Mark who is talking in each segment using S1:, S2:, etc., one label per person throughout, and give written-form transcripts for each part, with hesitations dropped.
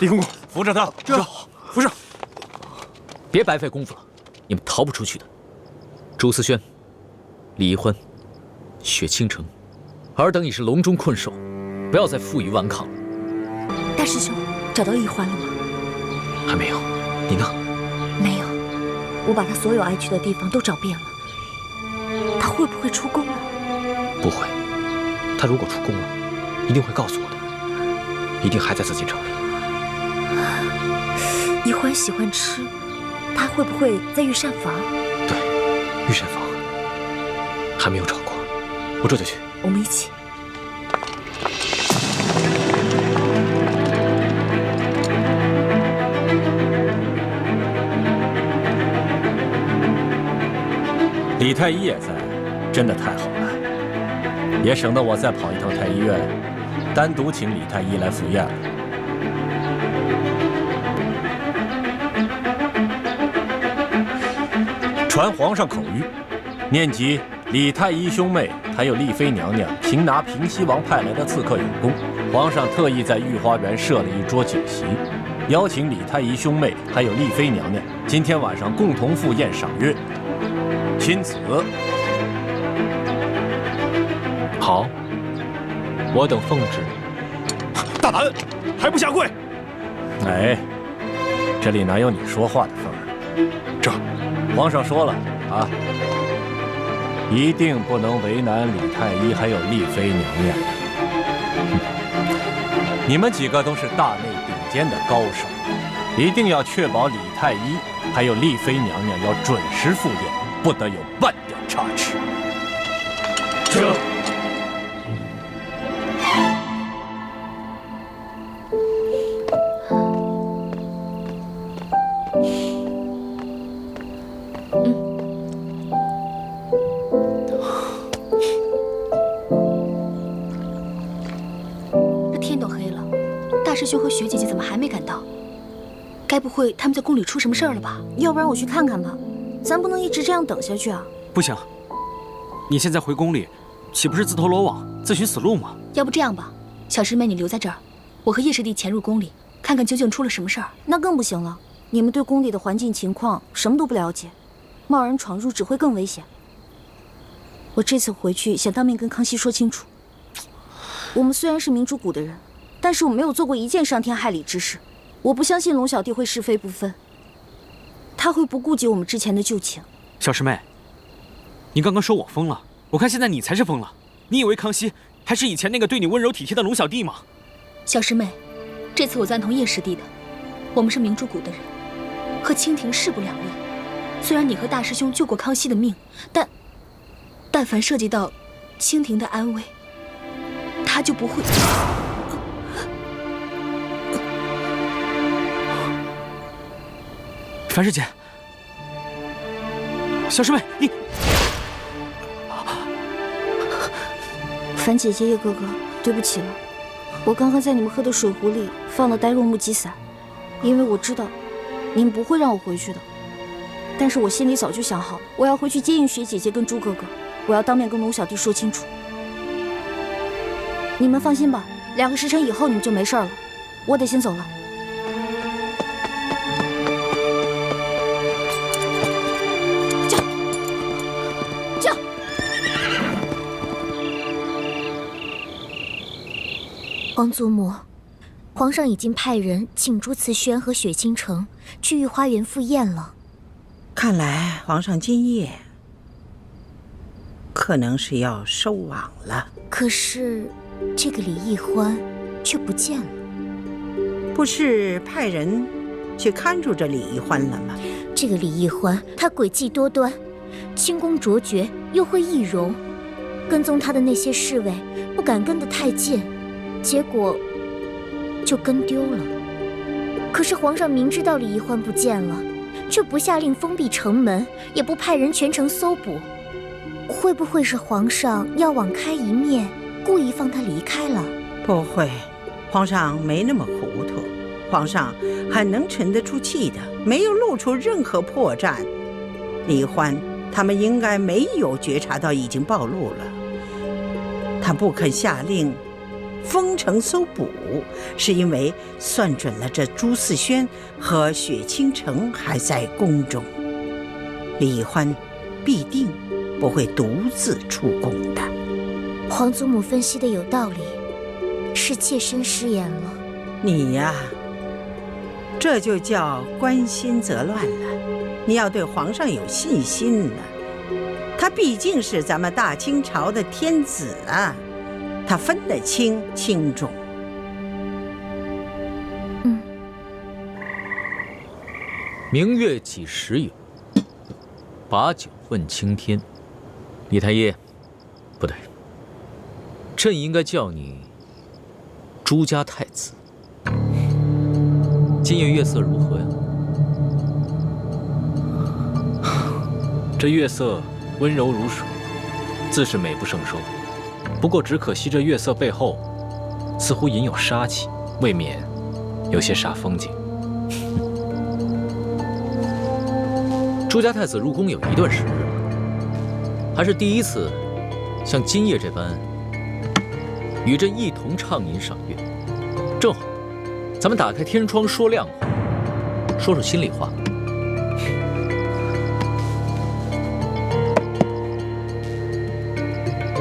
S1: 李公公，扶着他，扶上！
S2: 别白费功夫了，你们逃不出去的。朱思轩、李易欢、雪倾城，尔等已是笼中困兽，不要再负隅顽抗了。
S3: 大师兄，找到易欢了吗？
S2: 还没有，你呢？
S3: 没有，我把他所有爱去的地方都找遍了。他会不会出宫呢？
S2: 不会，他如果出宫了，一定会告诉我的，一定还在紫禁城里。
S3: 易欢喜欢吃，他会不会在御膳房？
S2: 对，御膳房还没有找过，我这就去。
S3: 我们一起。
S1: 李太医也在，真的太好了，也省得我再跑一趟太医院，单独请李太医来赴宴了。传皇上口谕，念及李太医兄妹还有丽妃娘娘擒拿平西王派来的刺客有功，皇上特意在御花园设了一桌酒席，邀请李太医兄妹还有丽妃娘娘今天晚上共同赴宴赏月。钦此。
S2: 好，我等奉旨。
S4: 大胆，还不下跪！
S1: 哎，这里哪有你说话的份儿？
S4: 这，
S1: 皇上说了啊，一定不能为难李太医还有丽妃娘娘。你们几个都是大内顶尖的高手，一定要确保李太医还有丽妃娘娘要准时赴宴，不得有半点差池。
S4: 这。
S3: 师兄和雪姐姐怎么还没赶到？该不会他们在宫里出什么事儿了吧？要不然我去看看吧，咱不能一直这样等下去啊！
S4: 不行，你现在回宫里，岂不是自投罗网、自寻死路吗？
S3: 要不这样吧，小师妹你留在这儿，我和叶师弟潜入宫里，看看究竟出了什么事儿。那更不行了，你们对宫里的环境情况什么都不了解，贸然闯入只会更危险。我这次回去想当面跟康熙说清楚，我们虽然是明珠谷的人。但是我没有做过一件伤天害理之事，我不相信龙小弟会是非不分，他会不顾及我们之前的旧情。
S4: 小师妹，你刚刚说我疯了，我看现在你才是疯了。你以为康熙还是以前那个对你温柔体贴的龙小弟吗？
S3: 小师妹，这次我赞同叶师弟的，我们是明珠谷的人，和清廷势不两立。虽然你和大师兄救过康熙的命，但凡涉及到清廷的安危，他就不会。
S4: 樊氏姐，小师妹，你，
S3: 樊姐姐、叶哥哥，对不起了，我刚刚在你们喝的水壶里放了呆若木鸡散，因为我知道你们不会让我回去的。但是我心里早就想好，我要回去接应雪姐姐跟朱哥哥，我要当面跟龙小弟说清楚。你们放心吧，2个时辰以后你们就没事了。我得先走了。
S5: 皇祖母，皇上已经派人请朱慈轩和雪倾城去御花园赴宴了。
S6: 看来皇上今夜可能是要收网了。
S5: 可是这个李易欢却不见了。
S6: 不是派人去看住这李易欢了吗？
S5: 这个李易欢，他诡计多端，轻功卓绝，又会易容，跟踪他的那些侍卫不敢跟得太近。结果就跟丢了。可是皇上明知道李易欢不见了，却不下令封闭城门，也不派人全城搜捕。会不会是皇上要网开一面，故意放他离开了？
S6: 不会，皇上没那么糊涂，皇上很能沉得住气的，没有露出任何破绽。李欢他们应该没有觉察到已经暴露了，他不肯下令封城搜捕，是因为算准了这朱思轩和雪倾城还在宫中，李欢必定不会独自出宫的。
S5: 皇祖母分析的有道理，是妾身失言了。
S6: 你呀，这就叫关心则乱了。你要对皇上有信心呢，他毕竟是咱们大清朝的天子啊，他分得清轻重。
S2: 明月几时有？把酒问青天。李太医，不对，朕应该叫你朱家太子。今夜月色如何呀？
S1: 这月色温柔如水，自是美不胜收。不过只可惜这月色背后，似乎隐有杀气，未免有些煞风景。
S2: 朱家太子入宫有一段时日了，还是第一次像今夜这般与朕一同畅饮赏月。正好，咱们打开天窗说亮话，说说心里话。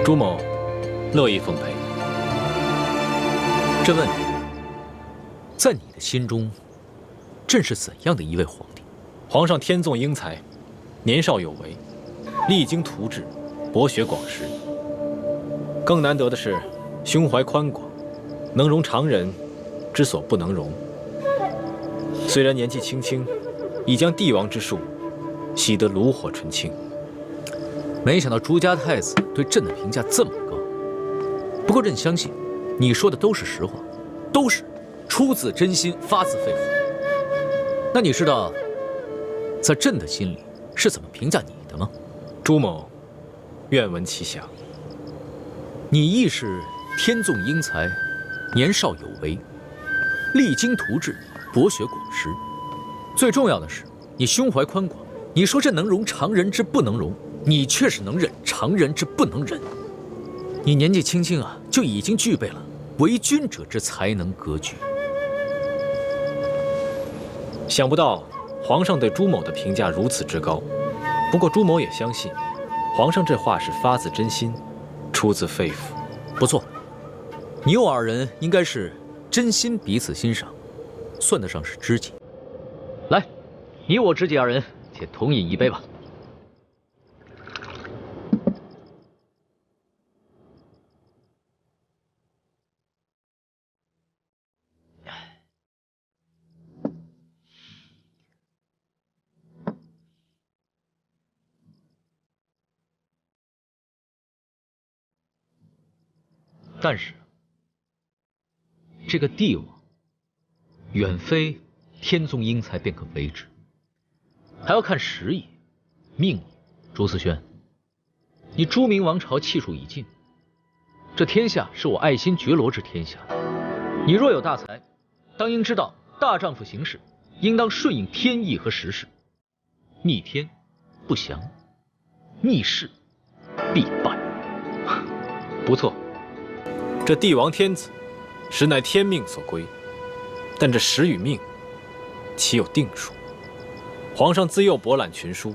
S1: 朱某乐意奉陪。
S2: 朕问你，在你的心中，朕是怎样的一位皇帝？
S1: 皇上天纵英才，年少有为，励精图治，博学广识。更难得的是，胸怀宽广，能容常人之所不能容。虽然年纪轻轻，已将帝王之术习得炉火纯青。
S2: 没想到朱家太子对朕的评价这么高。不过朕相信，你说的都是实话，都是出自真心，发自肺腑。那你知道，在朕的心里是怎么评价你的吗？
S1: 朱某愿闻其详。
S2: 你亦是天纵英才，年少有为，励精图治，博学广识。最重要的是，你胸怀宽广。你说朕能容常人之不能容，你却是能忍常人之不能忍。你年纪轻轻啊，就已经具备了为君者之才能格局。
S1: 想不到皇上对朱某的评价如此之高。不过朱某也相信，皇上这话是发自真心，出自肺腑。
S2: 不错，你我二人应该是真心彼此欣赏，算得上是知己。来，你我知己二人，且同饮一杯吧。但是，这个帝王远非天纵英才便可为之，还要看时也、命也。朱思轩，你朱明王朝气数已尽，这天下是我爱新觉罗之天下。你若有大才，当应知道大丈夫行事，应当顺应天意和时势，逆天不祥，逆势必败。
S1: 不错。这帝王天子，实乃天命所归，但这时与命，岂有定数？皇上自幼博览群书，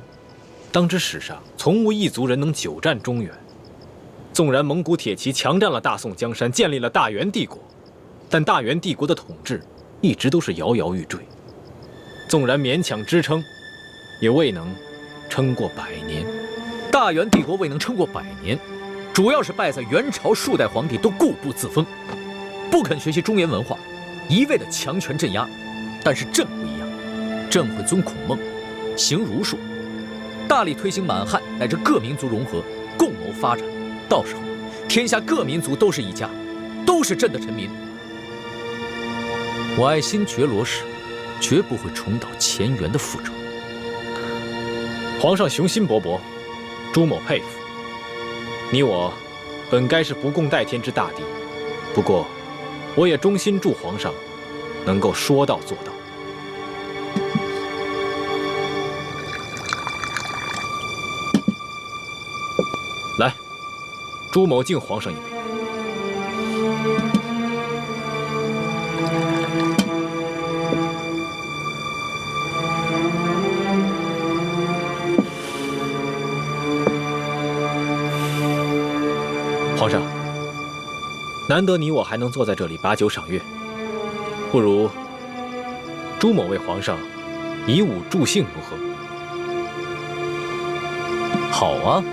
S1: 当知史上从无一族人能久战中原。纵然蒙古铁骑强占了大宋江山，建立了大元帝国，但大元帝国的统治一直都是摇摇欲坠。纵然勉强支撑，也未能撑过100年。
S2: 大元帝国未能撑过100年。主要是败在元朝数代皇帝都固步自封，不肯学习中原文化，一味的强权镇压。但是朕不一样，朕会遵孔孟，行儒术，大力推行满汉乃至各民族融合，共谋发展。到时候，天下各民族都是一家，都是朕的臣民。我爱新觉罗氏，绝不会重蹈前元的覆辙。
S1: 皇上雄心勃勃，朱某佩服。你我本该是不共戴天之大敌，不过我也衷心祝皇上能够说到做到。来，朱某敬皇上一杯。
S2: 皇上，难得你我还能坐在这里把酒赏月，不如朱某为皇上以武助兴如何？好啊，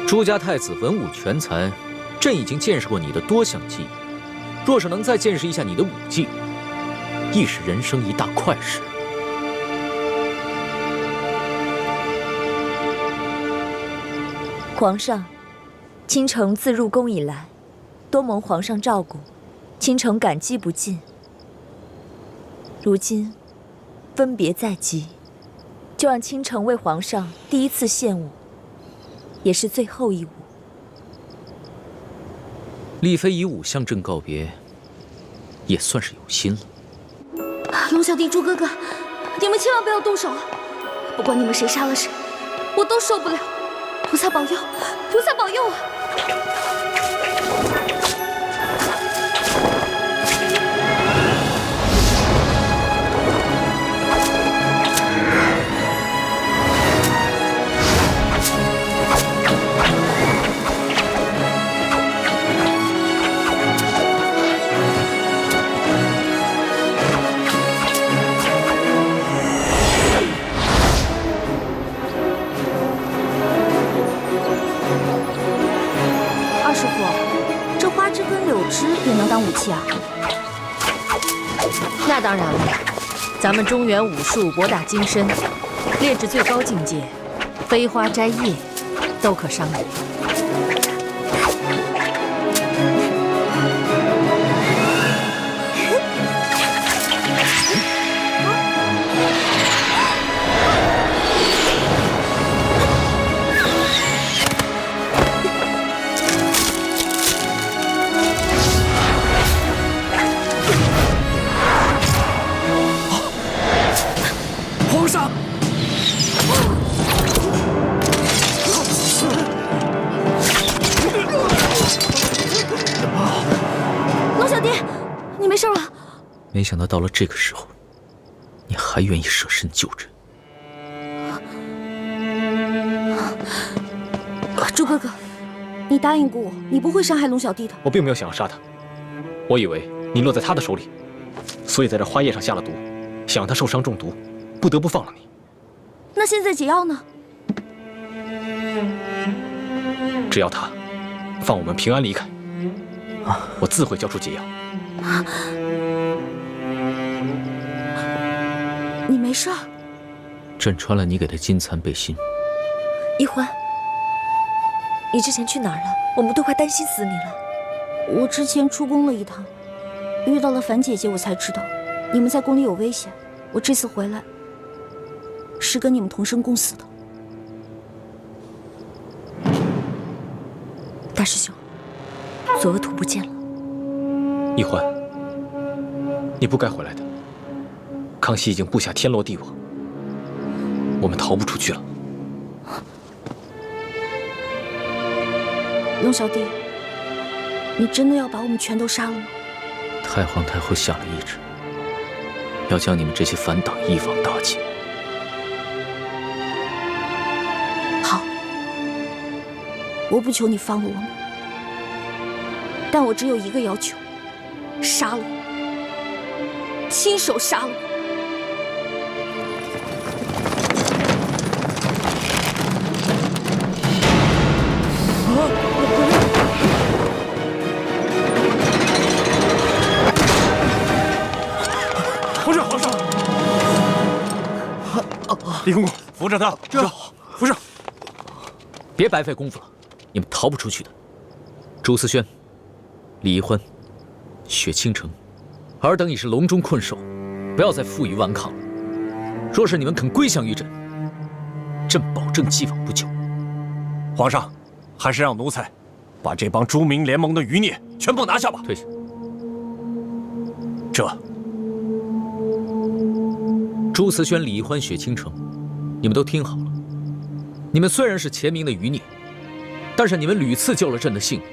S2: 朱家太子文武全才，朕已经见识过你的多项技艺，若是能再见识一下你的武技，亦是人生一大快事。
S7: 皇上，倾城自入宫以来，多蒙皇上照顾，倾城感激不尽。如今分别在即，就让倾城为皇上第一次献舞，也是最后一舞。
S2: 丽妃以武向朕告别，也算是有心了。
S3: 龙小弟、朱哥哥，你们千万不要动手啊！不管你们谁杀了谁，我都受不了。菩萨保佑，菩萨保佑啊！也能当武器啊？
S8: 那当然了，咱们中原武术博大精深，练至最高境界，飞花摘叶都可伤人。
S2: 没想到到了这个时候，你还愿意舍身救人。
S3: 朱哥哥，你答应过我，你不会伤害龙小弟的。
S2: 我并没有想要杀他，我以为你落在他的手里，所以在这花叶上下了毒，想让他受伤中毒，不得不放了你。
S3: 那现在解药呢？
S2: 只要他放我们平安离开，我自会交出解药。
S3: 你没事儿？
S2: 朕穿了你给的金蚕背心。
S7: 一欢，你之前去哪儿了？我们都快担心死你了。
S3: 我之前出宫了一趟，遇到了樊姐姐，我才知道你们在宫里有危险。我这次回来是跟你们同生共死的。
S7: 大师兄，左额图不见了。
S2: 一欢，你不该回来的。康熙已经布下天罗地网，我们逃不出去了。
S3: 龙小弟，你真的要把我们全都杀了吗？
S2: 太皇太后下了懿旨，要将你们这些反党一网打尽。
S3: 好，我不求你放了我们，但我只有一个要求：杀了我，亲手杀了我。
S1: 皇上！李公公，扶着他，扶着！
S2: 别白费功夫了，你们逃不出去的。朱思轩、李宜欢、雪倾城，尔等已是笼中困兽，不要再负隅顽抗了。若是你们肯归降于朕，朕保证既往不咎。
S1: 皇上，还是让奴才把这帮朱明联盟的余孽全部拿下吧。
S2: 退下。
S1: 这。
S2: 朱慈轩、李宜欢、雪倾城，你们都听好了。你们虽然是前明的余孽，但是你们屡次救了朕的性命。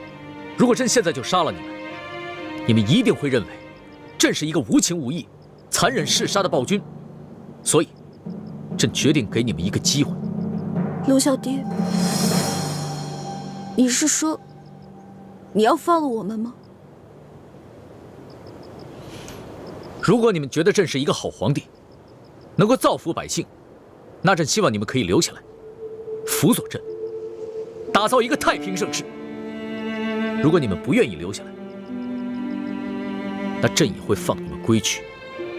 S2: 如果朕现在就杀了你们，你们一定会认为朕是一个无情无义、残忍嗜杀的暴君，所以，朕决定给你们一个机会。
S3: 龙小弟，你是说你要放了我们吗？
S2: 如果你们觉得朕是一个好皇帝，能够造福百姓，那朕希望你们可以留下来，辅佐朕，打造一个太平盛世。如果你们不愿意留下来，那朕也会放你们归去。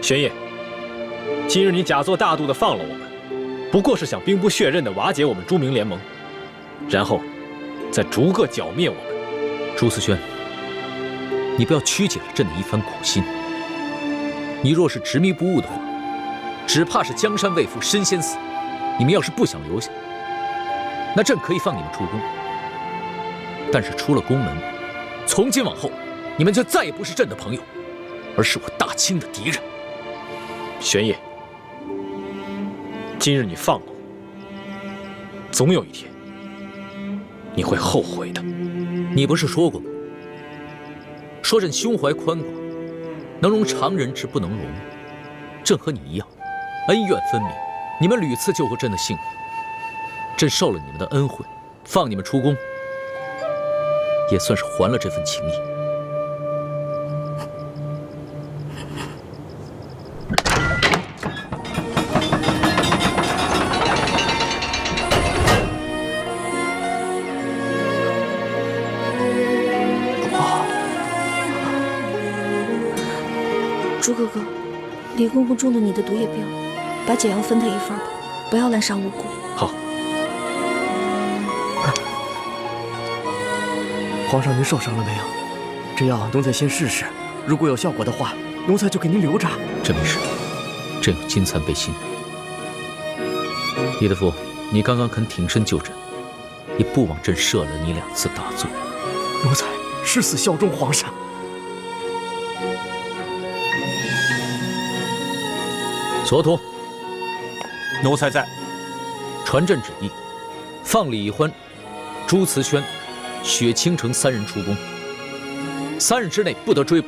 S1: 玄烨，今日你假作大度的放了我们，不过是想兵不血刃的瓦解我们朱明联盟，然后再逐个剿灭我们。
S2: 朱思轩，你不要曲解了朕的一番苦心。你若是执迷不悟的话，只怕是江山未复身先死。你们要是不想留下，那朕可以放你们出宫。但是出了宫门，从今往后，你们就再也不是朕的朋友，而是我大清的敌人。
S1: 玄烨，今日你放了我，总有一天你会后悔的。
S2: 你不是说过吗？说朕胸怀宽广，能容常人之不能容。朕和你一样，恩怨分明，你们屡次救过朕的性命，朕受了你们的恩惠，放你们出宫，也算是还了这份情谊。
S3: 朱哥哥，李公公中了你的毒液镖，把解药分他一份吧，不要滥杀无辜。
S1: 好。
S9: 皇上，您受伤了没有？这药奴才先试试，如果有效果的话，奴才就给您留着。
S2: 朕没事，朕有金蚕背心。李大夫，你刚刚肯挺身救朕，也不枉朕赦了你2次大罪。
S9: 奴才誓死效忠皇上。
S2: 所图，
S1: 奴才在。
S2: 传朕旨意，放李欢、朱慈轩、雪倾城3人出宫，3日之内不得追捕。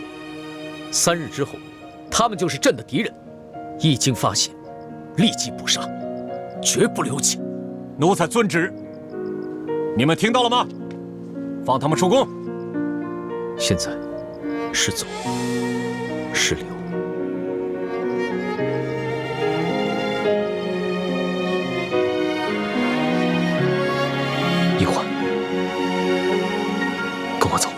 S2: 3日之后，他们就是朕的敌人，一经发现，立即捕杀，绝不留情。
S1: 奴才遵旨。你们听到了吗？放他们出宫。
S2: 现在是走是留？一环，跟我走吧。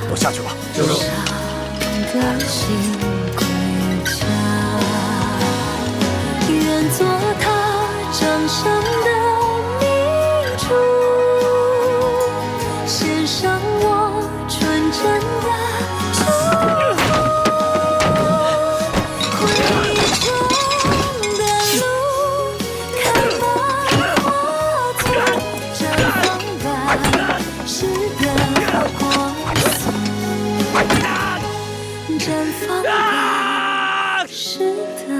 S1: 都下去吧。
S10: 愿做他掌上的明珠，献上我纯真的祝福。回忆中的路，看吧，化作绽放吧，是的光速，绽放吧，是的。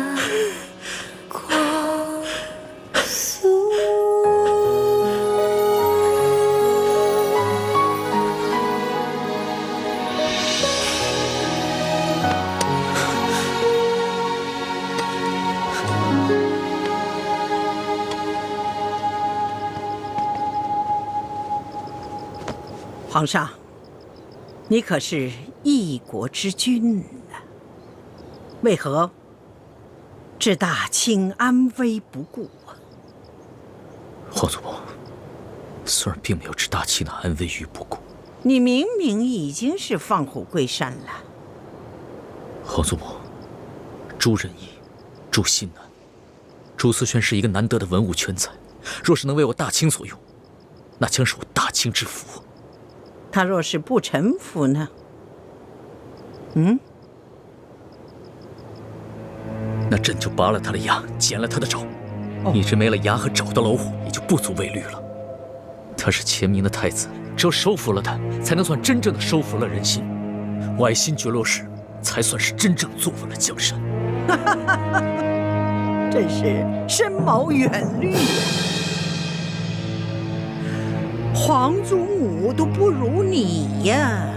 S6: 皇上，你可是一国之君啊，为何置大清安危不顾啊？
S2: 皇祖母，孙儿并没有置大清的安危于不顾。
S6: 你明明已经是放虎归山了。
S2: 皇祖母，朱仁义、朱新南、朱思轩是一个难得的文武全才，若是能为我大清所用，那将是我大清之福。
S6: 他若是不臣服呢？
S2: 那朕就拔了他的牙，剪了他的爪。一只没了牙和爪的老虎，也就不足为虑了。他是前明的太子，只有收服了他，才能算真正的收服了人心。崴心绝落时，才算是真正坐稳了江山。
S6: 真是深谋远虑呀！皇祖母都不如你呀！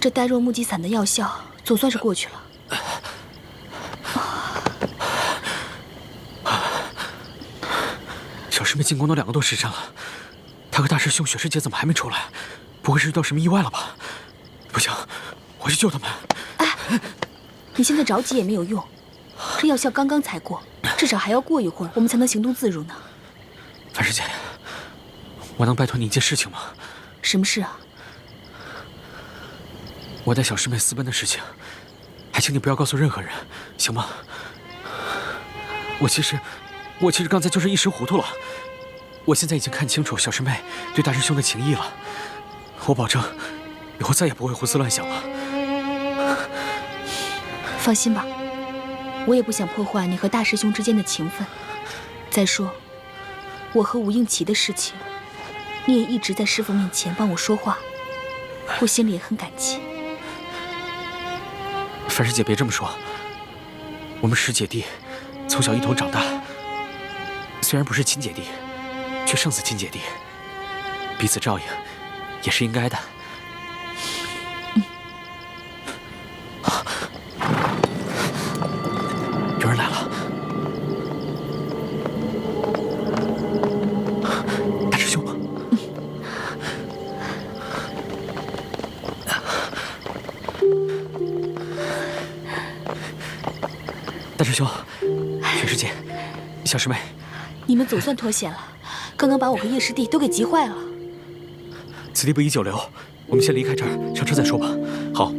S3: 这呆若木鸡散的药效总算是过去了。
S4: 小师妹进宫都2个多时辰了，她和大师兄雪师姐怎么还没出来？不会是遇到什么意外了吧？不行，我去救他们。
S3: 哎，你现在着急也没有用，这药效刚刚才过，至少还要过一会儿，我们才能行动自如呢。
S4: 樊师姐，我能拜托你一件事情吗？
S3: 什么事啊？
S4: 我带小师妹私奔的事情，还请你不要告诉任何人，行吗？我其实刚才就是一时糊涂了。我现在已经看清楚小师妹对大师兄的情谊了，我保证以后再也不会胡思乱想了。
S3: 放心吧，我也不想破坏你和大师兄之间的情分。再说，我和吴应奇的事情，你也一直在师父面前帮我说话，我心里也很感激。
S4: 樊师姐别这么说，我们10姐弟从小一同长大，虽然不是亲姐弟，却胜似亲姐弟，彼此照应也是应该的。有人来了，大师兄。大师兄，雪师姐，小师妹，
S3: 你们总算脱险了，刚刚把我和叶师弟都给急坏了。
S4: 此地不宜久留，我们先离开这儿，上车再说吧。好。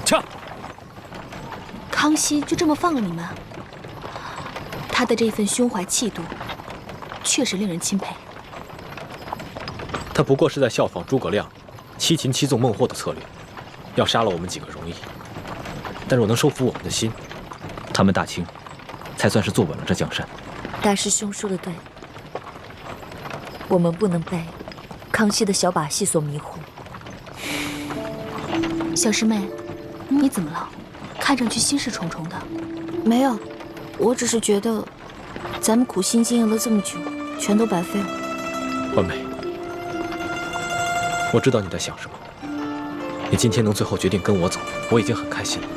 S4: 驾！
S3: 康熙就这么放了你们？他的这份胸怀气度，确实令人钦佩。
S1: 他不过是在效仿诸葛亮欺秦欺纵孟获的策略，要杀了我们几个容易，但若能收服我们的心，他们大清才算是坐稳了这江山。
S7: 大师兄说的对，我们不能被康熙的小把戏所迷惑。
S3: 小师妹，你怎么了？看上去心事重重的。
S5: 没有，我只是觉得咱们苦心经营了这么久，全都白费了。
S1: 婉梅，我知道你在想什么。你今天能最后决定跟我走，我已经很开心了。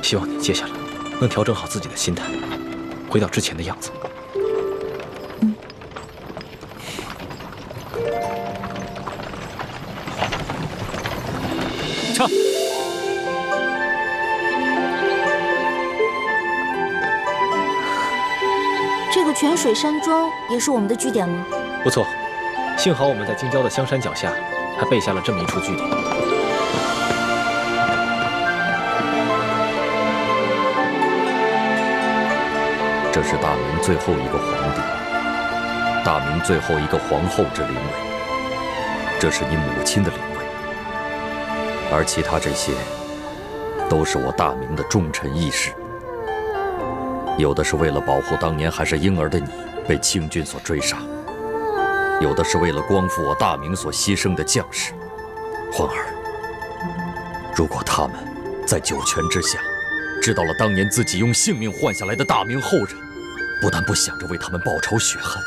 S1: 希望你接下来能调整好自己的心态，回到之前的样子。
S4: 撤！
S5: 这个泉水山庄也是我们的据点吗？
S1: 不错，幸好我们在京郊的香山脚下还备下了这么一处据点。
S11: 这是大明最后一个皇帝，大明最后一个皇后之灵位，这是你母亲的灵位，而其他这些，都是我大明的忠臣义士。有的是为了保护当年还是婴儿的你被清军所追杀，有的是为了光复我大明所牺牲的将士。欢儿，如果他们在九泉之下知道了当年自己用性命换下来的大明后人，不但不想着为他们报仇雪恨，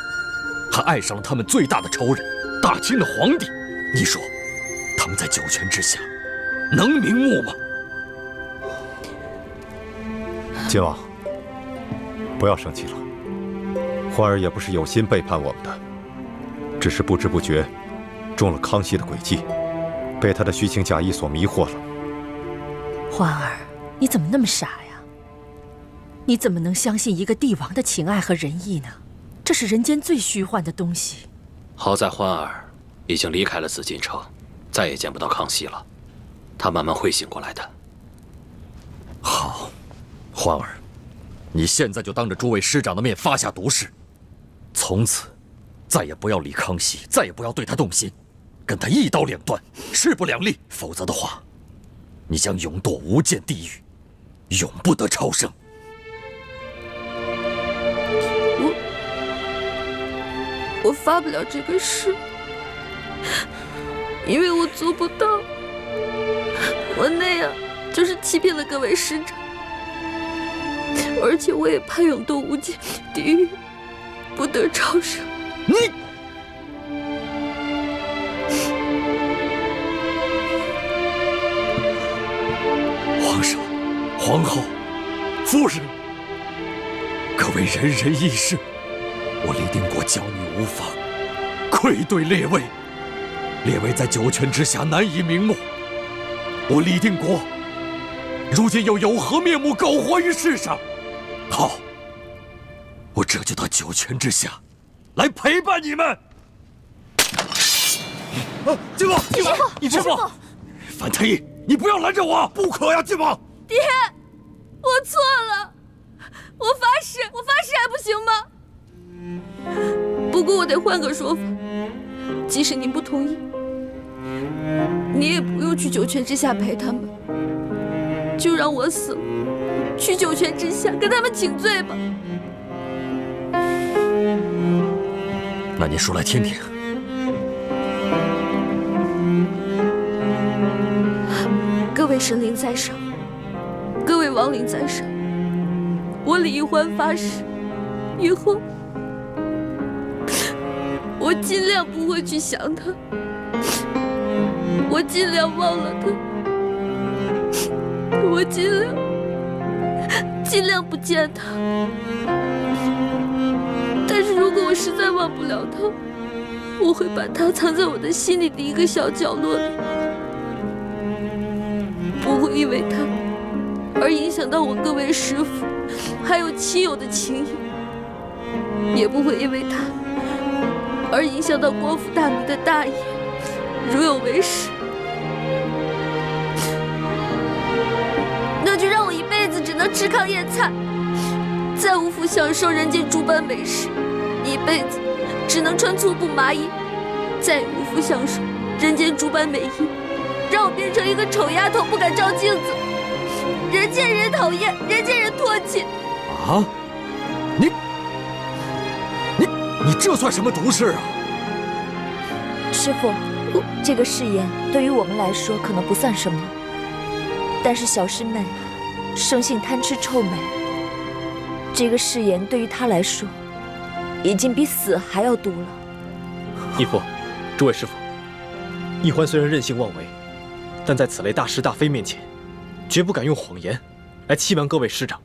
S11: 还爱上了他们最大的仇人——大清的皇帝。你说，他们在九泉之下能瞑目吗？
S12: 晋王，不要生气了。欢儿也不是有心背叛我们的，只是不知不觉中了康熙的诡计，被他的虚情假意所迷惑了。
S8: 欢儿，你怎么那么傻呀？你怎么能相信一个帝王的情爱和仁义呢？这是人间最虚幻的东西。
S13: 好在欢儿已经离开了紫禁城，再也见不到康熙了。他慢慢会醒过来的。
S11: 好，欢儿，你现在就当着诸位师长的面发下毒誓，从此再也不要理康熙，再也不要对他动心，跟他一刀两断，势不两立。否则的话，你将永堕无间地狱，永不得超生。
S14: 我发不了这个誓，因为我做不到。我那样就是欺骗了各位师长，而且我也怕永堕无间地狱，不得超生。
S11: 你，皇上、皇后、夫人，各位人人义士，我李定国骄女无方，愧对列位。列位在九泉之下难以瞑目，我李定国如今又有何面目苟活于世上？好，我这就到九泉之下来陪伴你们。晋王，晋王，你师父，樊太医，你不要拦着我，不可呀，晋王。
S14: 爹，我错了，我发誓还不行吗？不过我得换个说法，即使您不同意，你也不用去九泉之下陪他们，就让我死了，去九泉之下跟他们请罪吧。
S11: 那你说来听听。
S14: 各位神灵在上，各位亡灵在上，我李易欢发誓，以后我尽量不会去想他，我尽量忘了他，我尽量不见他。但是如果我实在忘不了他，我会把他藏在我的心里的一个小角落里，不会因为他而影响到我各位师父还有亲友的情谊，也不会因为他而影响到光复大明的大业，如有为师，那就让我一辈子只能吃糠咽菜，再无福享受人间诸般美食，一辈子只能穿粗布麻衣，再也无福享受人间诸般美衣，让我变成一个丑丫头，不敢照镜子，人见人讨厌，人见人唾弃。
S11: 啊！你这算什么毒誓啊？
S7: 师父，这个誓言对于我们来说可能不算什么，但是小师妹生性贪吃臭美，这个誓言对于她来说已经比死还要毒了。
S9: 义父，诸位师父，易欢虽然任性妄为，但在此类大是大非面前，绝不敢用谎言来欺瞒各位师长。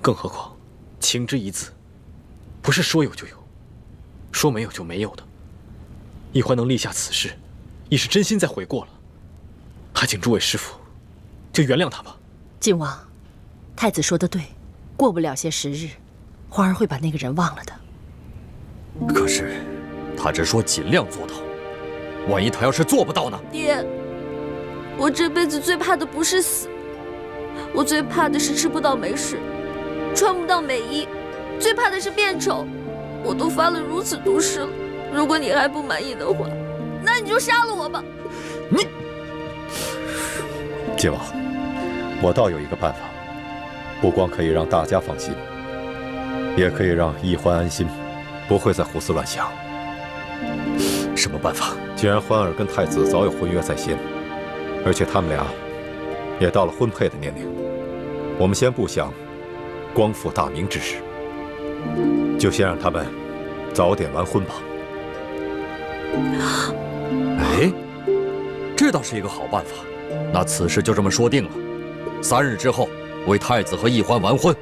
S9: 更何况，情之一字，不是说有就有，说没有就没有的。易欢能立下此誓，已是真心在悔过了。还请诸位师父就原谅他吧。
S8: 晋王，太子说的对，过不了些时日，花儿会把那个人忘了的。
S11: 可是，他只说尽量做到，万一他要是做不到呢？
S14: 爹，我这辈子最怕的不是死，我最怕的是吃不到美食，穿不到美衣，最怕的是变丑。我都发了如此毒誓了，如果你还不满意的话，那你就杀了我吧。
S11: 你，
S12: 晋王，我倒有一个办法，不光可以让大家放心，也可以让易欢安心，不会再胡思乱想。
S11: 什么办法？
S12: 既然欢儿跟太子早有婚约在先，而且他们俩也到了婚配的年龄，我们先不想光复大明之事，就先让他们早点完婚吧。
S11: 哎，这倒是一个好办法。那此事就这么说定了，3日之后为太子和懿欢完婚。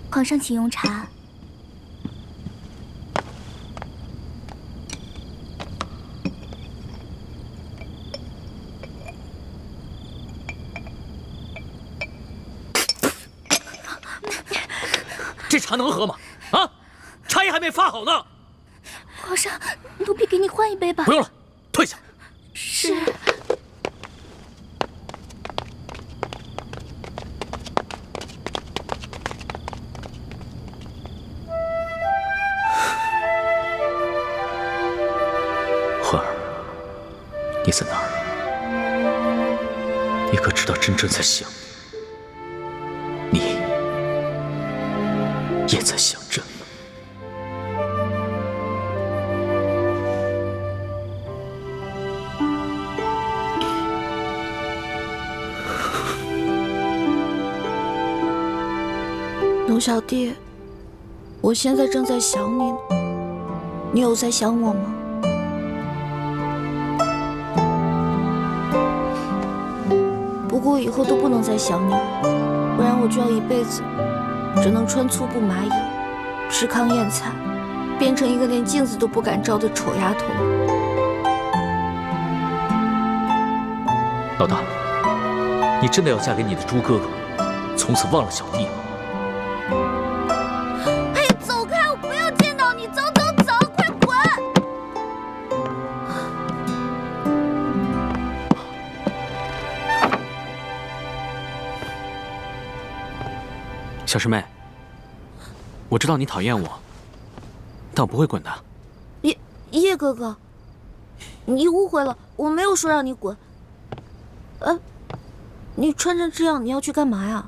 S5: 皇上，请用茶。
S2: 这茶能喝吗？啊，茶叶还没发好呢。
S5: 皇上，奴婢给你换一杯吧。
S2: 不用了，退下。
S5: 是。
S2: 欢儿，你在哪儿？你可知道真正在想你，也在想朕吗？
S3: 龙小弟，我现在正在想你呢，你有在想我吗？不过以后都不能再想你了，不然我就要一辈子只能穿粗布麻衣，吃糠咽菜，变成一个连镜子都不敢照的丑丫头。
S2: 老大，你真的要嫁给你的猪哥哥，从此忘了小弟吗？
S3: 嘿，走开！我不要见到你！走走走，快滚！
S4: 小师妹，我知道你讨厌我，但我不会滚的。
S3: 叶哥哥，你误会了，我没有说让你滚。你穿成这样，你要去干嘛呀？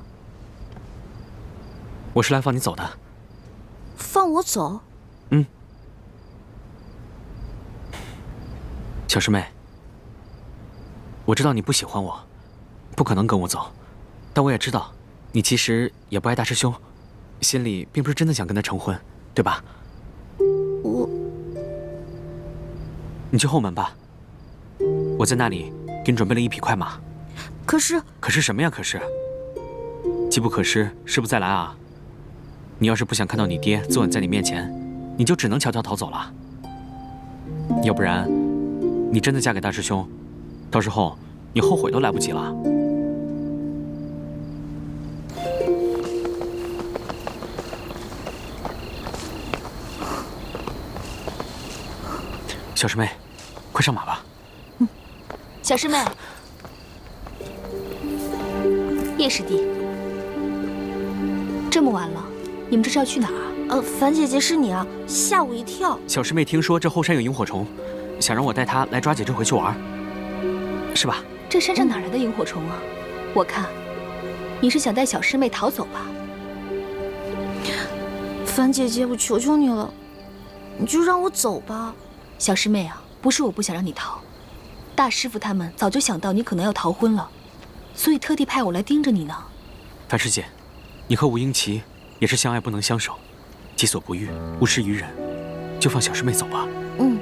S4: 我是来放你走的。
S3: 放我走？
S4: 嗯。小师妹，我知道你不喜欢我，不可能跟我走，但我也知道你其实也不爱大师兄，心里并不是真的想跟他成婚，对吧？你去后门吧，我在那里给你准备了一匹快马。
S3: 可是
S4: 什么呀？可是，机不可失，失不再来啊！你要是不想看到你爹坐稳在你面前，你就只能悄悄逃走了。要不然，你真的嫁给大师兄，到时候你后悔都来不及了。小师妹，快上马吧。
S3: 小师妹，叶师弟，这么晚了，你们这是要去哪儿？樊姐姐是你啊，吓我一跳。
S4: 小师妹听说这后山有萤火虫，想让我带她来抓几只回去玩，是吧？
S3: 这山上哪来的萤火虫啊？我看你是想带小师妹逃走吧？樊姐姐，我求求你了，你就让我走吧。小师妹啊，不是我不想让你逃，大师傅他们早就想到你可能要逃婚了，所以特地派我来盯着你呢。
S4: 樊师姐，你和吴英奇也是相爱不能相守，己所不欲，勿施于人，就放小师妹走吧。
S3: 嗯。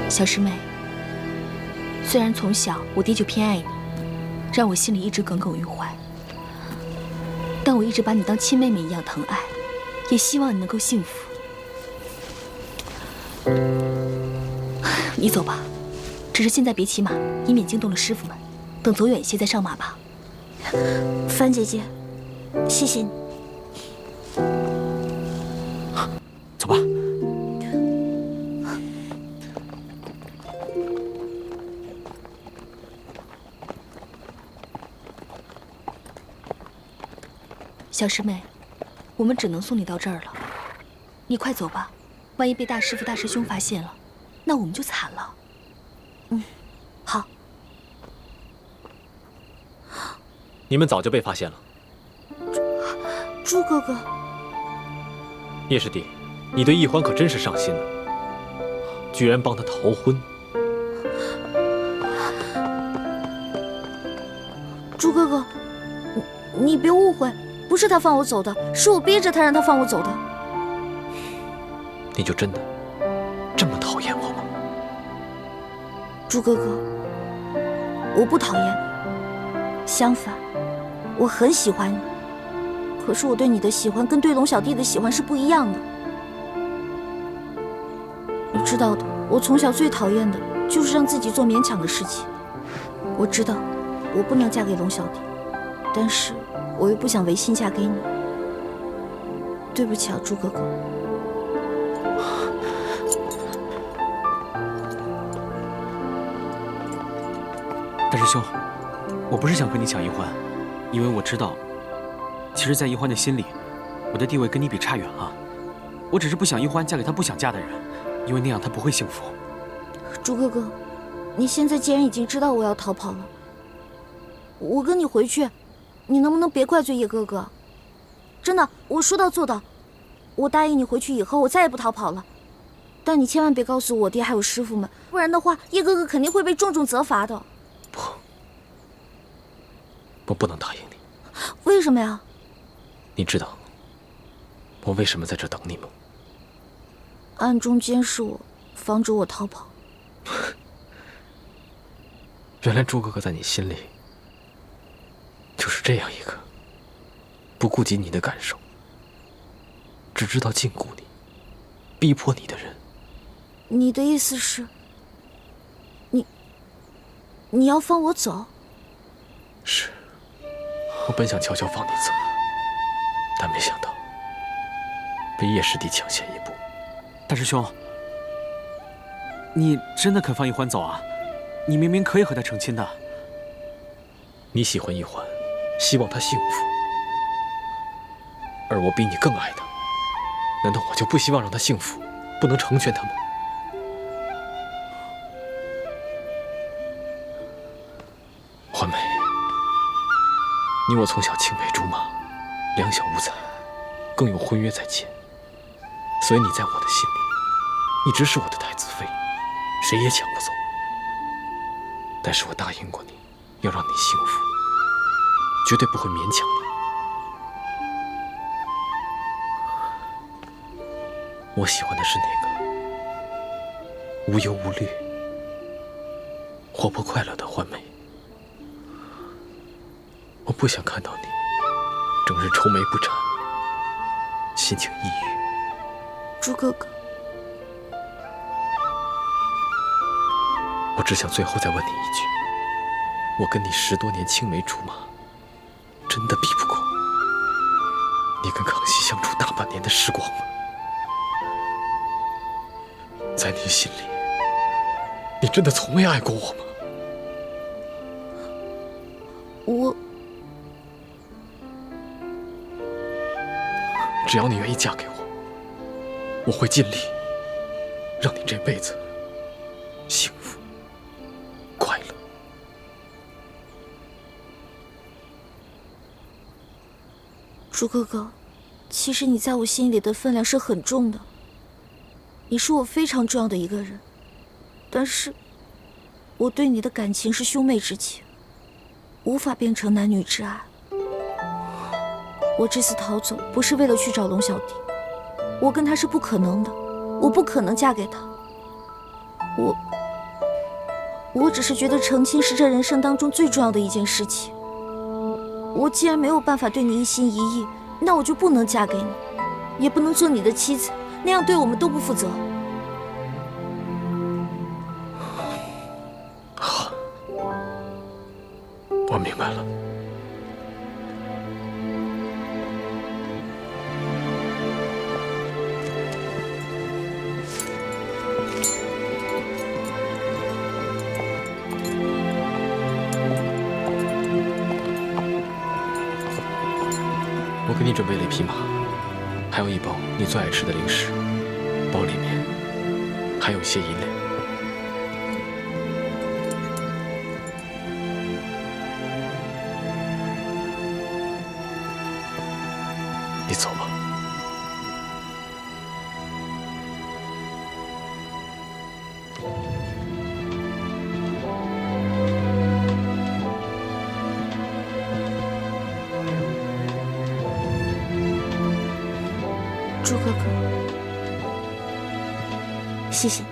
S3: 小师妹，虽然从小我爹就偏爱你，让我心里一直耿耿于怀，但我一直把你当亲妹妹一样疼爱，也希望你能够幸福。你走吧，只是现在别骑马，以免惊动了师傅们。等走远一些再上马吧。樊姐姐，谢谢你。
S4: 走吧。
S3: 小师妹，我们只能送你到这儿了，你快走吧。万一被大师傅、大师兄发现了，那我们就惨了。好。
S9: 你们早就被发现了。
S3: 朱哥哥，
S9: 叶师弟，你对易欢可真是上心了，居然帮他逃婚。
S3: 朱哥哥，你别误会，不是他放我走的，是我逼着他让他放我走的。
S9: 你就真的这么讨厌我吗？
S3: 朱哥哥，我不讨厌你，相反，我很喜欢你。可是我对你的喜欢跟对龙小弟的喜欢是不一样的。你知道的，我从小最讨厌的就是让自己做勉强的事情。我知道我不能嫁给龙小弟，但是我又不想违心嫁给你。对不起啊，朱哥哥。
S4: 大师兄，我不是想和你抢易欢，因为我知道，其实，在易欢的心里，我的地位跟你比差远了。我只是不想易欢嫁给他不想嫁的人，因为那样他不会幸福。
S3: 朱哥哥，你现在既然已经知道我要逃跑了，我跟你回去，你能不能别怪罪叶哥哥？真的，我说到做到。我答应你回去以后，我再也不逃跑了。但你千万别告诉我爹还有师傅们，不然的话，叶哥哥肯定会被重重责罚的。
S9: 我不能答应你。
S3: 为什么呀？
S9: 你知道我为什么在这等你吗？
S3: 暗中监视我，防止我逃跑。
S9: 原来朱哥哥在你心里就是这样一个不顾及你的感受，只知道禁锢你、逼迫你的人。
S3: 你的意思是，你要放我走？
S9: 是，我本想悄悄放你走，但没想到被叶师弟抢先一步。
S4: 大师兄，你真的肯放易欢走啊？你明明可以和他成亲的。
S9: 你喜欢易欢，希望她幸福，而我比你更爱她，难道我就不希望让她幸福，不能成全她吗？欢梅，你我从小青梅竹马，两小无猜，更有婚约在前，所以你在我的心里一直是我的太子妃，谁也抢不走。但是我答应过你，要让你幸福，绝对不会勉强你。我喜欢的是那个无忧无虑、活泼快乐的欢梅。我不想看到你整日愁眉不展，心情抑郁。
S3: 朱哥哥，
S9: 我只想最后再问你一句，我跟你10多年青梅竹马，真的比不过你跟康熙相处大半年的时光吗？在你心里，你真的从未爱过我吗？只要你愿意嫁给我，我会尽力让你这辈子幸福快乐。
S3: 朱哥哥，其实你在我心里的分量是很重的，你是我非常重要的一个人，但是我对你的感情是兄妹之情，无法变成男女之爱。我这次逃走不是为了去找龙小弟，我跟他是不可能的，我不可能嫁给他。我只是觉得成亲是这人生当中最重要的一件事情。我既然没有办法对你一心一意，那我就不能嫁给你，也不能做你的妻子，那样对我们都不负责。
S9: 好，我明白了。我给你准备了一匹马，还有一包你最爱吃的零食，包里面还有一些银两。
S3: 谢谢。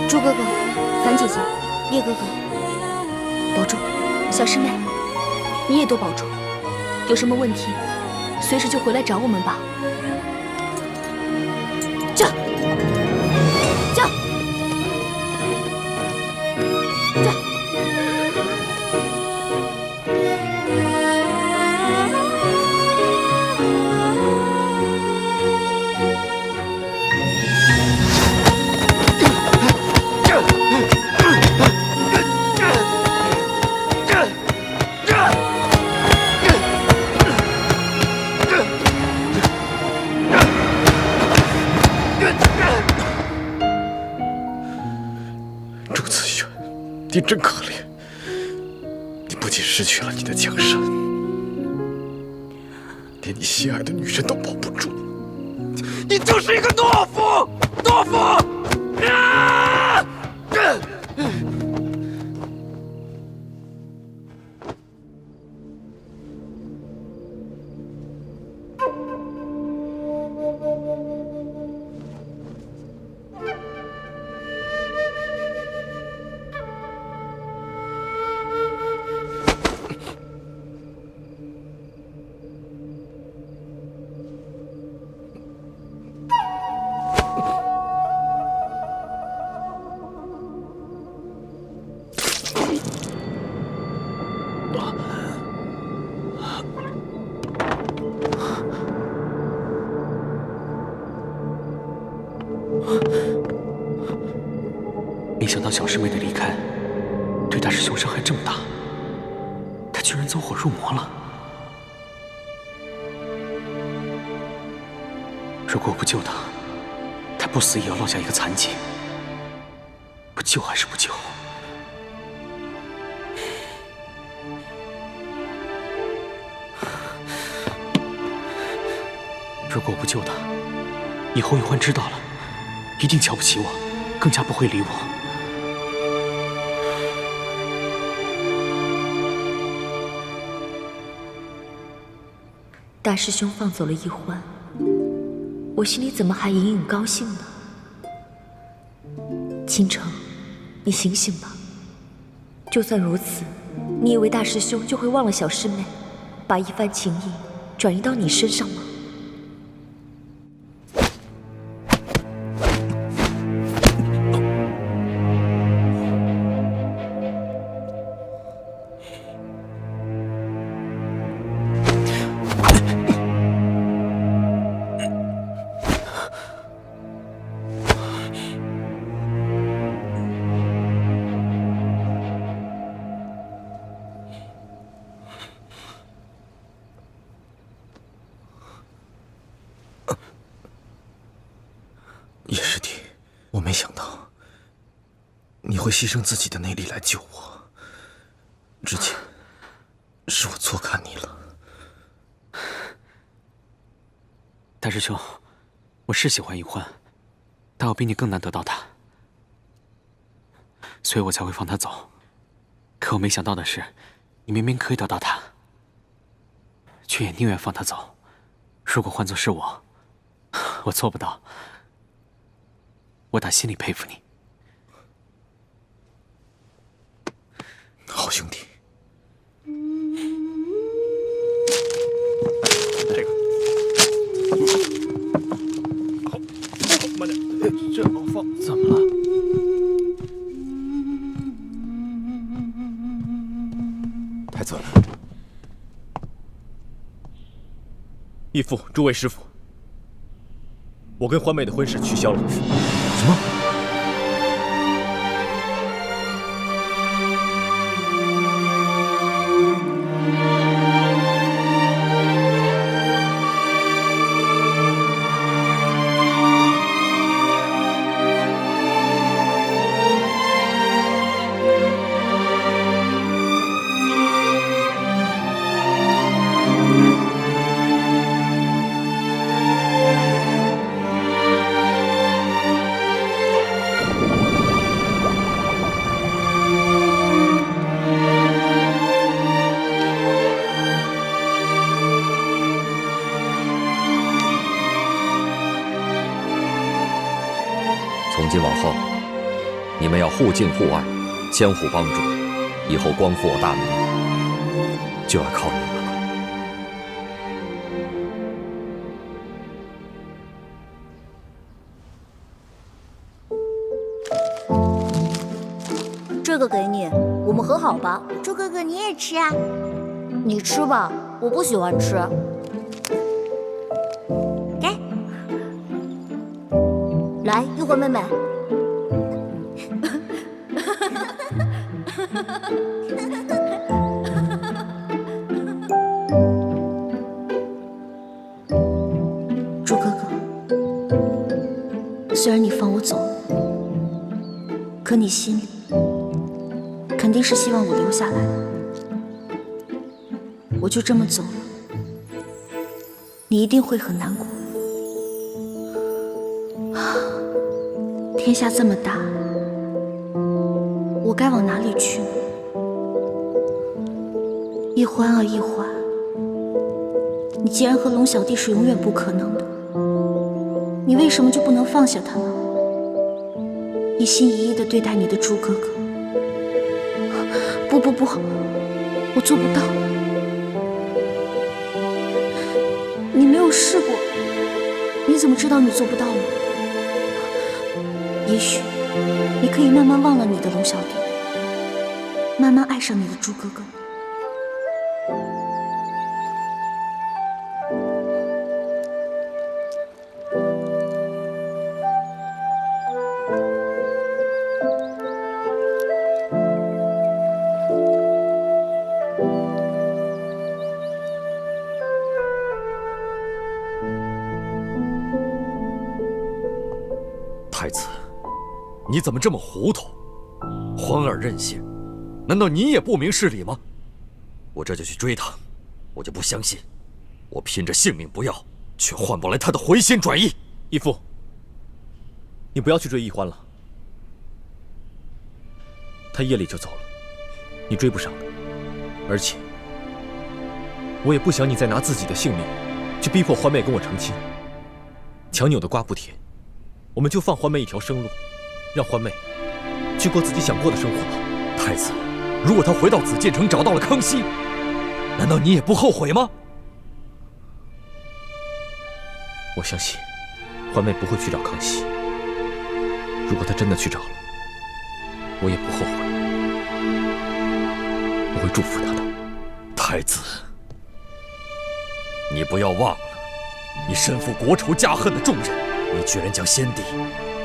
S3: 朱哥哥，樊姐姐，叶哥哥，保重。小师妹，你也多保重。有什么问题，随时就回来找我们吧。驾！驾！驾！
S9: 朱子轩，你真可怜，你不仅失去了你的江山，连你心爱的女人都保不住，你就是一个懦夫！懦夫！啊！
S4: 没想到小师妹的离开，对大师兄伤害这么大，他居然走火入魔了。如果我不救他，他不死也要落下一个残疾。不救还是不救？如果我不救他，以后玉欢知道了，一定瞧不起我，更加不会理我。
S7: 大师兄放走了一欢，我心里怎么还隐隐高兴呢？倾城，你醒醒吧！就算如此，你以为大师兄就会忘了小师妹，把一番情谊转移到你身上吗？
S9: 叶师弟，我没想到你会牺牲自己的内力来救我。之前是我错看你了。
S4: 大师兄，我是喜欢一欢，但我比你更难得到她，所以我才会放她走。可我没想到的是，你明明可以得到她，却也宁愿放她走。如果换作是我，我做不到。我打心里佩服你，
S9: 好兄弟。这个，好，慢点，这好放。怎么了？
S1: 太子，义父，诸位师傅，我跟欢妹的婚事取消了。什么？
S11: 后，你们要互敬互爱，相互帮助，以后光复我大明，就要靠你们了。
S3: 这个给你，我们和好吧。
S5: 猪哥哥你也吃啊？
S3: 你吃吧，我不喜欢吃。
S5: 给，
S3: 来，一会儿妹妹。猪哥哥，虽然你放我走了，可你心里肯定是希望我留下来的。我就这么走了，你一定会很难过。天下这么大，我该往哪里去呢？一欢啊一欢，你既然和龙小弟是永远不可能的，你为什么就不能放下他呢？一心一意地对待你的猪哥哥。不，我做不到。你没有试过，你怎么知道你做不到呢？也许你可以慢慢忘了你的龙小弟，慢慢爱上你的猪哥哥。
S11: 太子，你怎么这么糊涂？欢儿任性，难道你也不明事理吗？我这就去追他，我就不相信，我拼着性命不要，却换不来他的回心转意。
S9: 义父，你不要去追易欢了，他夜里就走了，你追不上的。而且，我也不想你再拿自己的性命去逼迫欢妹跟我成亲。强扭的瓜不甜，我们就放欢妹一条生路，让欢妹去过自己想过的生活吧。
S11: 太子，如果她回到紫禁城找到了康熙，难道你也不后悔吗？
S9: 我相信欢妹不会去找康熙。如果她真的去找了，我也不后悔，我会祝福她的。
S11: 太子，你不要忘了，你身负国仇家恨的重任，你居然将先帝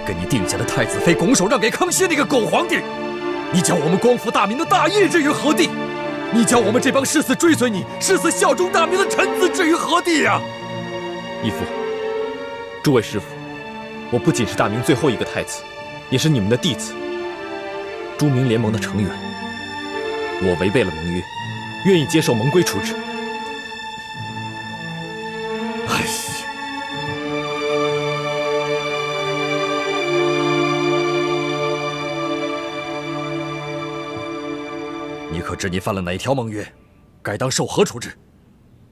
S11: 给你定下的太子妃拱手让给康熙那个狗皇帝，你将我们光复大明的大业置于何地？你将我们这帮誓死追随你、誓死效忠大明的臣子置于何地呀？
S9: 义父，诸位师傅，我不仅是大明最后一个太子，也是你们的弟子，诸明联盟的成员。我违背了盟约，愿意接受盟规处置。
S11: 哎呀！你可知你犯了哪条盟约？该当受何处置？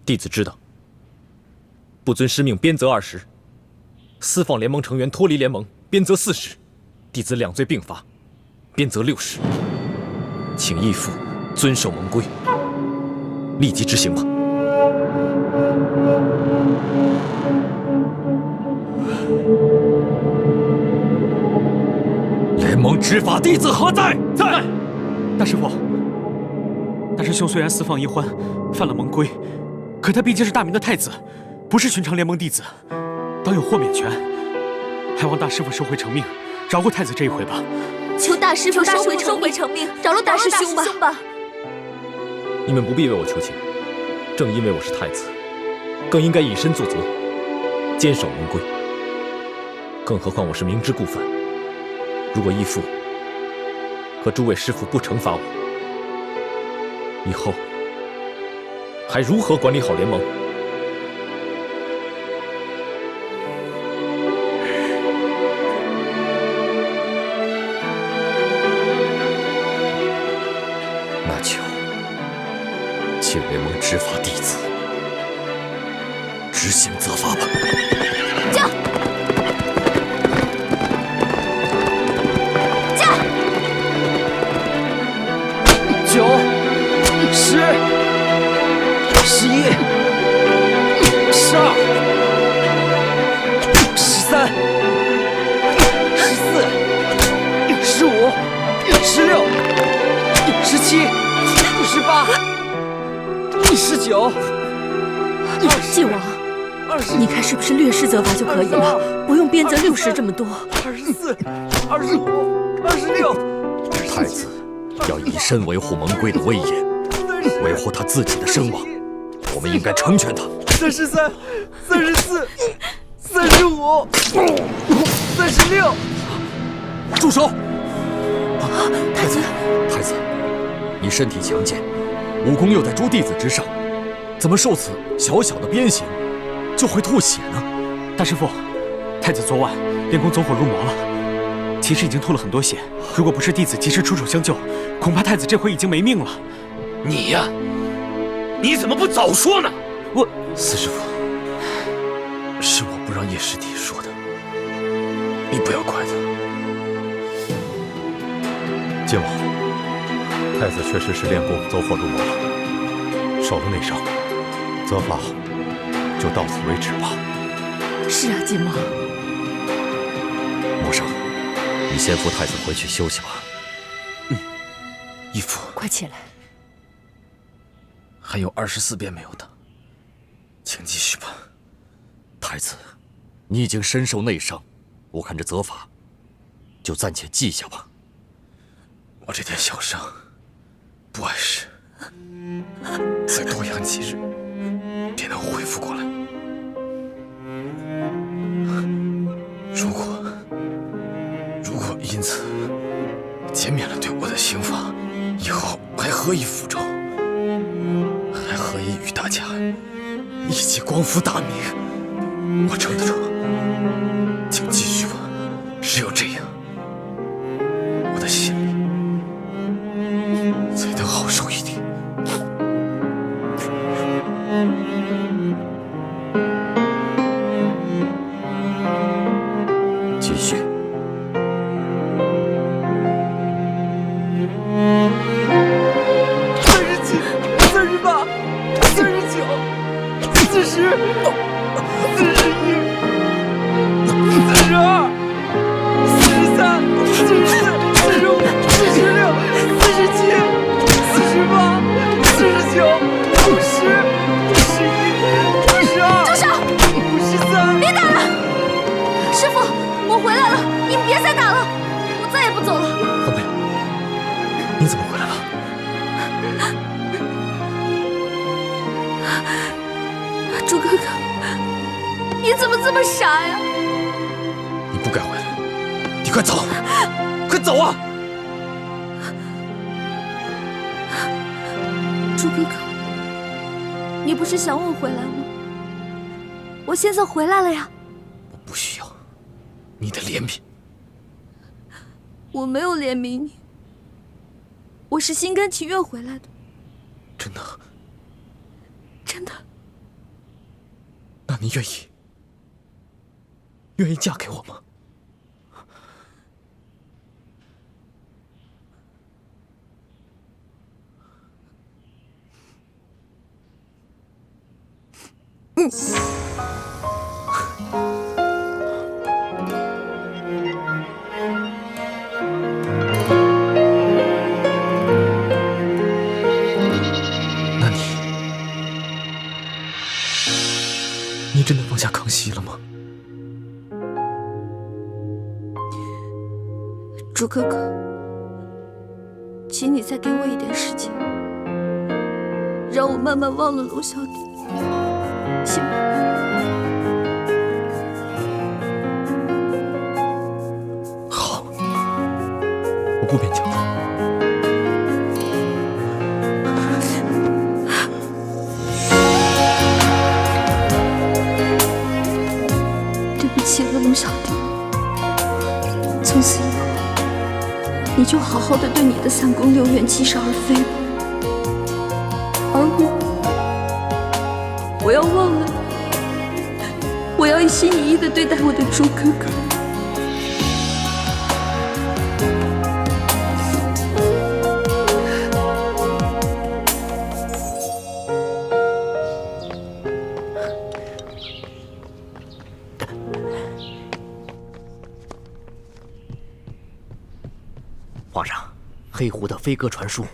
S9: 弟子知道。不遵师命，鞭责20；私放联盟成员脱离联盟，鞭责40。弟子两罪并罚，鞭责60。请义父遵守盟规，立即执行吧。
S11: 联盟执法弟子何在？
S4: 在。大师父，大师兄虽然私放一欢，犯了盟规，可他毕竟是大明的太子，不是寻常联盟弟子，当有豁免权。还望大师父收回成命，饶过太子这一回吧。
S14: 求大师父收回成命，饶了大师兄吧。
S9: 你们不必为我求情，正因为我是太子，更应该以身作则，坚守盟规。更何况我是明知故犯，如果义父和诸位师傅不惩罚我，以后还如何管理好联盟？
S11: 那就请联盟执法弟子执行责罚吧。
S14: 驾！
S4: 16、17、18、19。
S8: 晋王，你看是不是略施责罚就可以了，不用鞭责60这么多。
S4: 24、25、26。
S11: 太子要以身维护蒙贵的威严，维护他自己的声望，我们应该成全他。
S4: 33、34、35、36。
S11: 住手！
S8: 太子，
S11: 太子，你身体强健，武功又在诸弟子之上，怎么受此小小的鞭刑就会吐血呢？
S4: 大师父，太子昨晚练功走火入魔了，其实已经吐了很多血。如果不是弟子及时出手相救，恐怕太子这回已经没命了。
S13: 你呀，你怎么不早说呢？
S1: 四师父，是我不让叶师弟说的，你不要怪他。
S12: 晋王，太子确实是练功走火入魔了，受了内伤，责罚就到此为止吧。
S8: 是啊，晋王。
S11: 默生，你先扶太子回去休息吧。
S1: 义父，
S8: 快起来。
S1: 还有24鞭没有打，请继续吧。
S11: 太子，你已经身受内伤，我看这责罚就暂且记下吧。
S1: 我这点小伤不碍事，再多养几日便能恢复过来。如果因此减免了对我的刑罚，以后还何以复仇？还何以与大家一起光复大明？我撑得住，请继续吧。只有这样，我的心里才能好受一点。
S11: 继续。
S4: 37、38、39、40、41、42、43、44、45、46、47、48、49、50、51、52、
S3: 住手
S4: 53。
S3: 别打了！师傅，我回来了，你们别再打了，我再也不走了。
S1: 皇妹，你怎么回来了？
S14: 朱哥哥，你怎么这么傻呀？
S1: 你不该回来，你快走，快走啊！
S14: 朱哥哥，你不是想我回来吗？我现在回来了呀。
S1: 我不需要你的怜悯。
S14: 我没有怜悯你，我是心甘情愿回来的。
S1: 真的？
S14: 真的。
S1: 那你愿意嫁给我吗？那你真的放下康熙了吗？
S14: 朱哥哥，请你再给我一点时间，让我慢慢忘了龙小弟，行吗？
S1: 好，我不勉强他。
S14: 对不起了，龙小弟。从此以后，你就好好的对你的3宫6院7煞而飞吧。而我要忘了你，我要一心一意的对待我的朱哥哥。
S2: 皇上，
S15: 黑狐的飞鸽传书。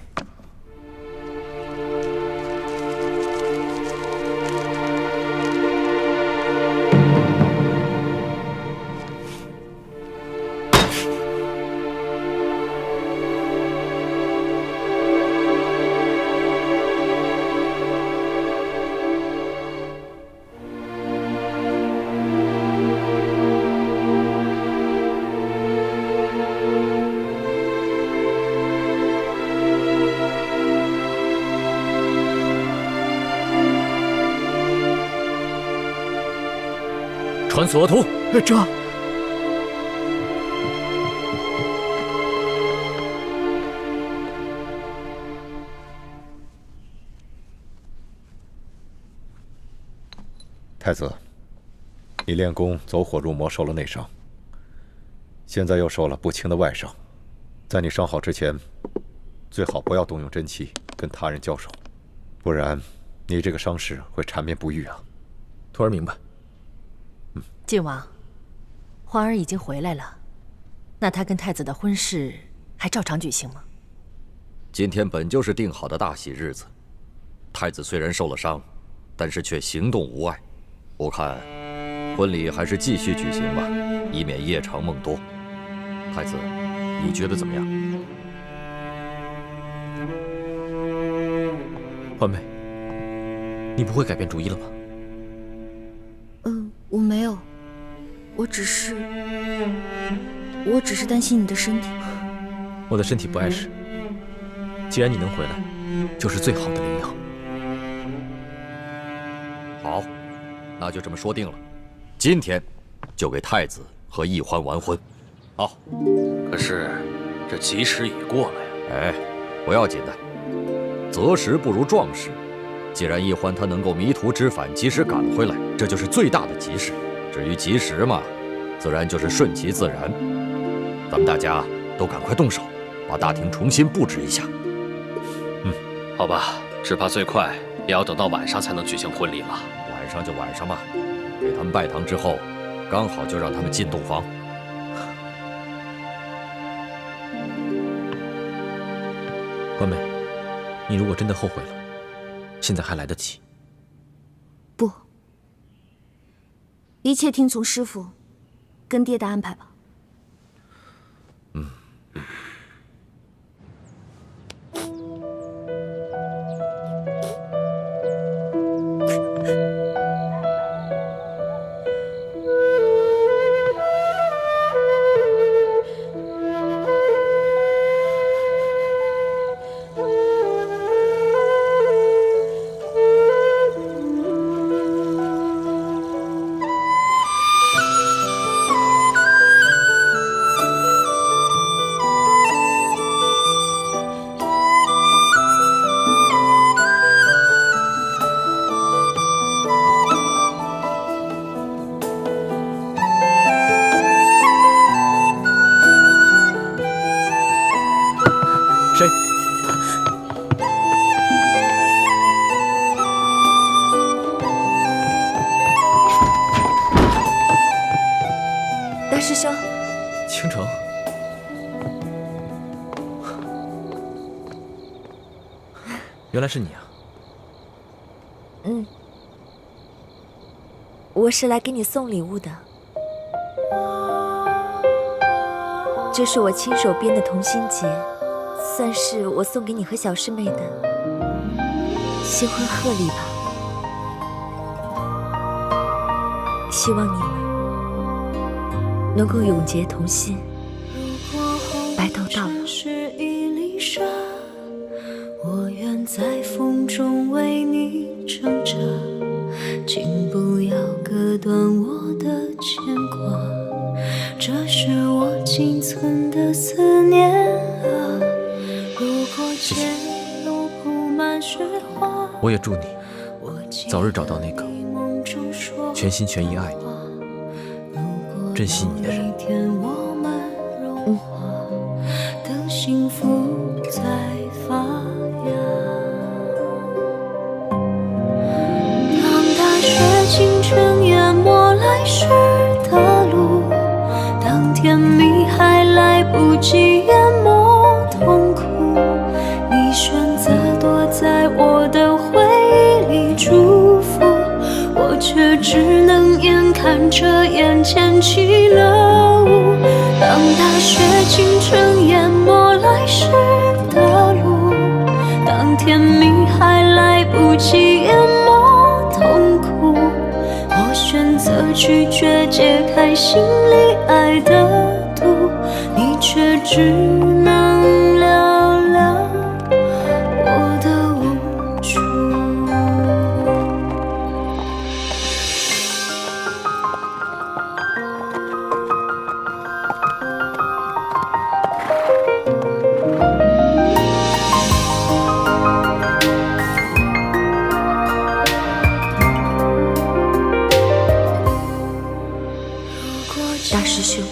S2: 传所图。
S15: 这。
S12: 太子，你练功走火入魔，受了内伤，现在又受了不轻的外伤，在你伤好之前，最好不要动用真气跟他人交手，不然你这个伤势会缠绵不愈啊。
S2: 徒儿明白。
S8: 靖王，皇儿已经回来了，那他跟太子的婚事还照常举行吗？
S11: 今天本就是定好的大喜日子，太子虽然受了伤，但是却行动无碍。我看婚礼还是继续举行吧，以免夜长梦多。太子，你觉得怎么样？
S2: 欢妹，你不会改变主意了吧？
S3: 我没有，我只是担心你的身体。
S2: 我的身体不碍事，既然你能回来，就是最好的灵药。
S11: 好，那就这么说定了，今天就给太子和易欢完婚。好，
S13: 可是这吉时已过了呀。
S11: 哎，不要紧的，择时不如撞时。既然易欢他能够迷途知返，及时赶回来，这就是最大的吉事。至于吉时嘛，自然就是顺其自然。咱们大家都赶快动手，把大厅重新布置一下。
S13: 好吧，只怕最快也要等到晚上才能举行婚礼了。
S11: 晚上就晚上吧，给他们拜堂之后，刚好就让他们进洞房。
S2: 欢妹，你如果真的后悔了，现在还来得及。
S3: 不，一切听从师父跟爹的安排吧。
S7: 师兄，
S2: 倾城，原来是你啊！
S7: 我是来给你送礼物的。这是我亲手编的同心结，算是我送给你和小师妹的新婚贺礼吧。希望你们能够永结同心，白头到老。
S10: 我愿在风中为你撑着，请不要割断我的牵挂，这是我仅存的思念啊。如果街路铺满雪花，
S2: 我也祝你早日找到那个全心全意爱你、珍惜你的人。
S10: 等幸福在发芽。当大雪清晨淹没来时的路，当甜蜜还来不及淹没痛苦。着眼前起了雾。当大雪倾城淹没来时的路，当甜蜜还来不及淹没痛苦，我选择拒绝解开心里爱的毒，你却只能聊聊我的无助。
S7: 大师兄，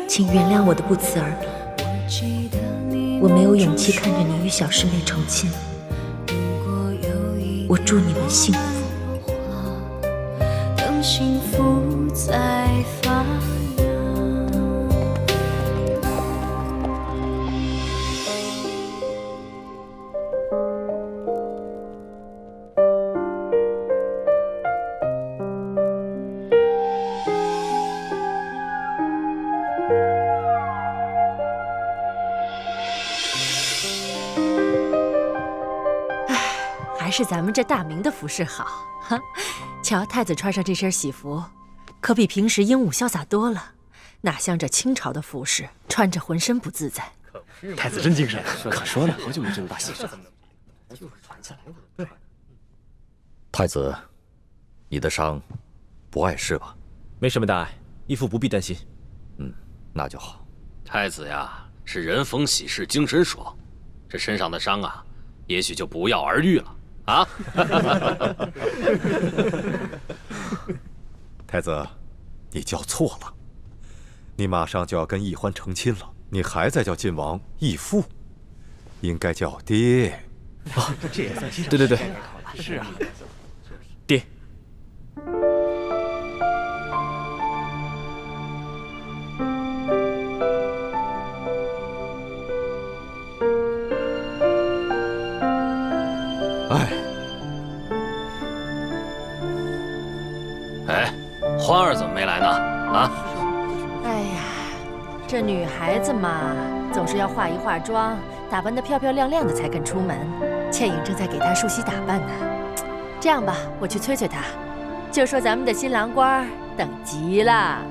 S7: 请原谅我的不辞而别。我没有勇气看着你与小师妹成亲。我祝你们幸福。
S10: 等幸福在发
S8: 还是咱们这大明的服饰好哈！瞧太子穿上这身喜服，可比平时英武潇洒多了，哪像这清朝的服饰，穿着浑身不自在。
S9: 太子真精神，可说呢。
S4: 好久没这么大戏了。
S11: 太子，你的伤不碍事吧？
S9: 没什么大碍，义父不必担心。
S11: 那就好。
S13: 太子呀，是人逢喜事精神爽，这身上的伤啊，也许就不药而愈了啊！
S12: 太子，你叫错了，你马上就要跟奕欢成亲了，你还在叫晋王义父，应该叫爹。
S9: 啊，这也算亲。对，是啊，爹。
S13: 欢儿怎么没来呢？啊！
S8: 哎呀，这女孩子嘛，总是要化一化妆，打扮得漂漂亮亮的才肯出门。倩影正在给她梳洗打扮呢。这样吧，我去催催她，就说咱们的新郎官等急了。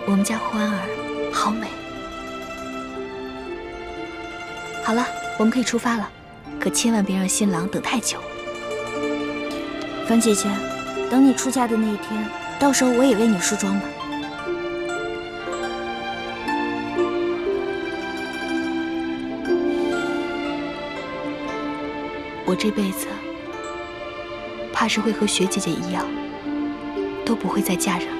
S3: 我们家欢儿好美。好了，我们可以出发了，可千万别让新郎等太久。
S5: 樊姐姐，等你出嫁的那一天，到时候我也为你梳妆吧。
S3: 我这辈子怕是会和雪姐姐一样，都不会再嫁人了。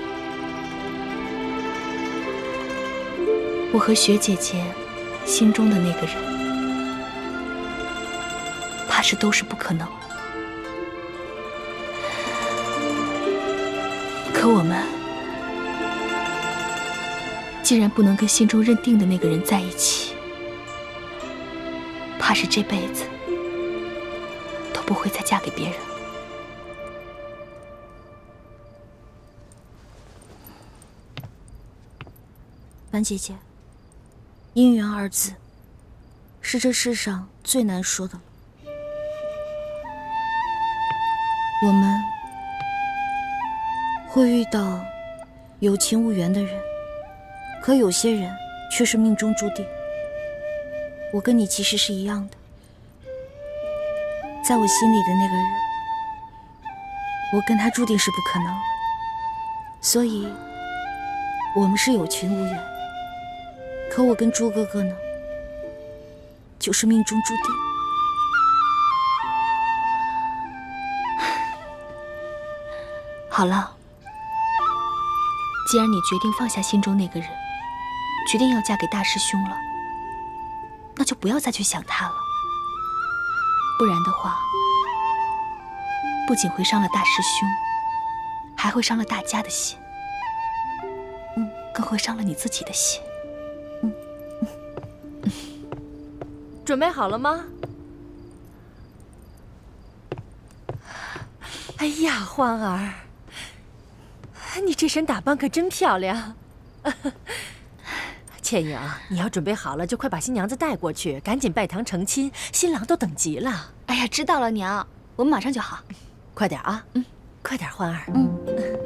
S3: 我和雪姐姐心中的那个人，怕是都是不可能了。可我们既然不能跟心中认定的那个人在一起，怕是这辈子都不会再嫁给别人。
S5: 樊姐姐，姻缘二字是这世上最难说的了。我们会遇到有情无缘的人，可有些人却是命中注定。我跟你其实是一样的，在我心里的那个人，我跟他注定是不可能，所以我们是有情无缘。可我跟朱哥哥呢，就是命中注定。
S3: 好了，既然你决定放下心中那个人，决定要嫁给大师兄了，那就不要再去想他了。不然的话，不仅会伤了大师兄，还会伤了大家的心。会伤了你自己的心。
S8: 准备好了吗？哎呀，欢儿，你这身打扮可真漂亮。倩影，你要准备好了，就快把新娘子带过去，赶紧拜堂成亲，新郎都等急了。
S3: 哎呀，知道了，娘，我们马上就好。
S8: 快点啊！快点，欢儿。